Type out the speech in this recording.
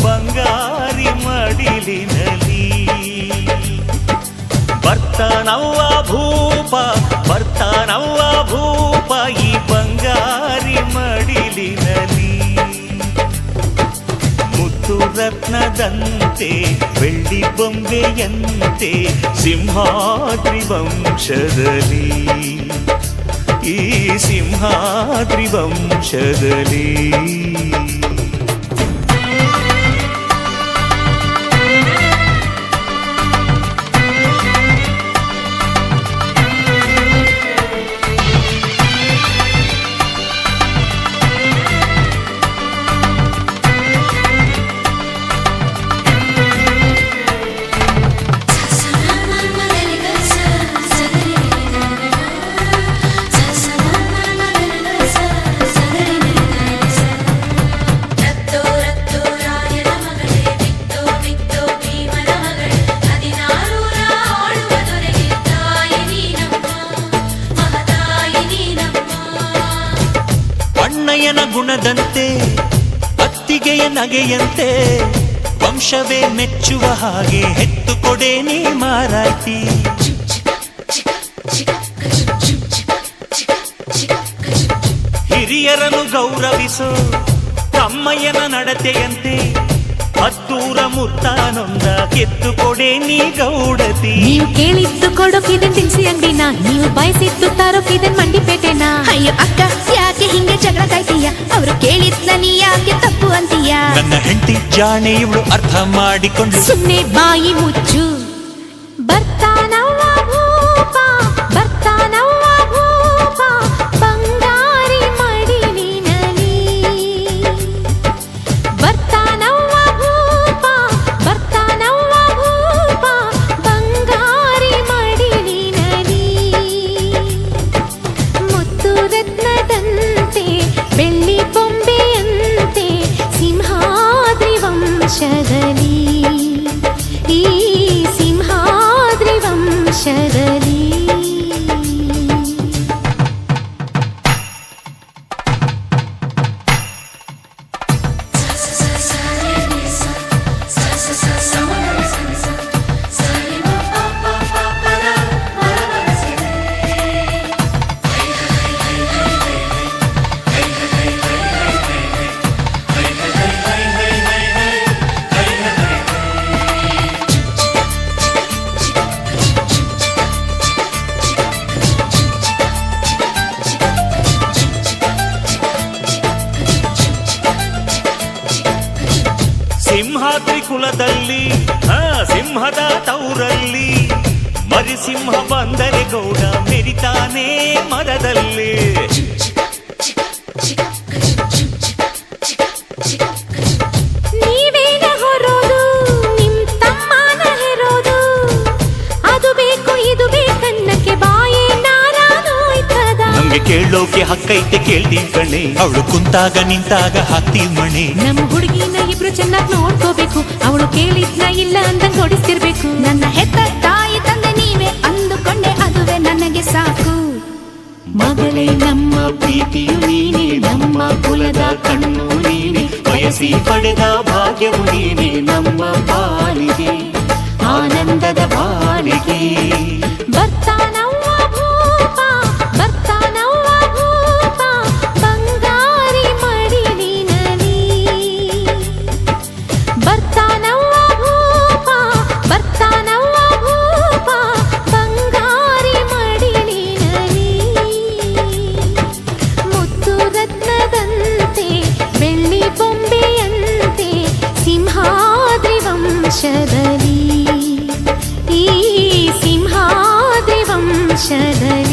ಬಂಗಾರಿ ಮಡಿಲಿನಲಿ ಬರ್ತಾನವ್ವ ಭೂಪ ಈ ಬಂಗಾರಿ ಮಡಿಲಿನಲಿ ಮುತ್ತು ರತ್ನದಂತೆ ಬೆಳ್ಳಿ ಬೊಂಬೆಯಂತೆ ಸಿಂಹಾದ್ರಿ ವಂಶದಲ್ಲಿ ಈ ಸಿಂಹಾದ್ರಿ ವಂಶದಲ್ಲಿ ಅಣ್ಣಯ್ಯನ ಗುಣದಂತೆ ಅತ್ತಿಗೆಯ ನಗೆಯಂತೆ ವಂಶವೇ ಮೆಚ್ಚುವ ಹಾಗೆ ಹೆತ್ತು ಕೊಡೆ ನೀ ಮಾರಾಟಿ ಹಿರಿಯರನ್ನು ಗೌರವಿಸೋ ತಮ್ಮಯ್ಯನ ನಡತೆಯಂತೆ ಹತ್ತೂರ ಮುತ್ತಾನೊಂದ ಕೆತ್ತು ಕೊಡೆ ನೀ ಗೌಡತಿ ನೀವು ಕೇಳಿದ್ದು ಕೊಡೋಕಿದೆ ತಿನ್ಸಿ ಅಂಗಡಿನ ನೀವು ಬಯಸಿದ್ದು ತಾರೋಕಿದೆ ಮಂಡಿಪೇಟೆನ ಅಯ್ಯೋ ಅಕ್ಕ ಯಾಕೆ ಹಿಂಗೆ ಜಗಳ ಕಾಯ್ತೀಯ ಅವರು ಕೇಳಿದ್ನ ನೀ ಯಾಕೆ ತಪ್ಪು ಅಂತೀಯ ನನ್ನ ಹೆಂಡತಿ ಜಾಣೆ ಇವಳು ಅರ್ಥ ಮಾಡಿಕೊಂಡು ಸುಮ್ಮನೆ ಬಾಯಿ ಮುಚ್ಚು ಬರ್ತಾನವ್ವ ಭೂಪ ಬಂಗಾರಿ ಮಡಿಲಿನಲಿ ಬರ್ತಾನವ್ವ ಭೂಪ ಬಂಗಾರಿ ಮಡಿಲಿನಲಿ ಮುತ್ತು ರತ್ನದಂತೆ ಬೆಳ್ಳಿ ಬೊಂಬೆಯಂತೆ ಸಿಂಹಾದ್ರಿ ವಂಶದಲ್ಲಿ ಈ ಸಿಂಹಾದ್ರಿ ವಂಶದಲ್ಲಿ ಸಿಂಹಾದ್ರಿ ಕುಲದಲ್ಲಿ ಸಿಂಹದ ತೌರಲ್ಲಿ ಮರಿಸಿಂಹ ಬಂದರೆ ಗೌಡ ಮೆರಿತಾನೆ ಮರದಲ್ಲಿ ನೀವೇನ ಹೊರೋದು ನಿಮ್ ತಮ್ಮನ ಹೆರೋದು ಅದು ಬೇಕು ಇದು ಬೇಕನ್ನಕ್ಕೆ ಬಾಯೇ ನಾರಾನೋಯ್ತದ ನಮ್ಗೆ ಕೇಳೋಕೆ ಹಕ್ಕೈತೆ ಕೇಳ್ತೀವಿ ಕಣೆ ಅವಳು ಕುಂತಾಗ ನಿಂತಾಗ ಹಾಕ್ತೀವಿ ಮಣೆ ನಮ್ಮ ಹುಡುಗಿನ ಇಬ್ರು ಚೆನ್ನಾಗಿ ನೋಡ್ಕೋಬೇಕು ಅವಳು ಕೇಳಿದ್ನ ಇಲ್ಲ ಅಂತ ಕೊಡಿಸ್ತಿರ್ಬೇಕು ಮೊದಲೇ ನಮ್ಮ ಪ್ರೀತಿಯು ನೀನೆ, ನಮ್ಮ ಕುಲದ ಕಣ್ಣು ನೀನೆ, ಬಯಸಿ ಪಡೆದ ಭಾಗ್ಯವು ನೀನೆ, ನಮ್ಮ ಪಾಲಿಗೆ ಆನಂದದ ಬಾಳಿಗೆ. ಬರ್ತಾನವ್ವ ಭೂಪ, ಬರ್ತಾನವ್ವ ಭೂಪ, ಬಂಗಾರಿ ಮಡಿಲಿನಲಿ. ಬರ್ತಾನವ್ವ ಭೂಪ, ಬರ್ತಾನವ್ವ ಭೂಪ, ಬಂಗಾರಿ ಮಡಿಲಿನಲಿ. ಮುತ್ತು ರತ್ನದಂತೆ ಬೆಳ್ಳಿ ಬೊಂಬೆಯಂತೆ ಸಿಂಹಾದ್ರಿ ವಂಶದಲ್ಲಿ, ಈ ಸಿಂಹಾದ್ರಿ ವಂಶದಲ್ಲಿ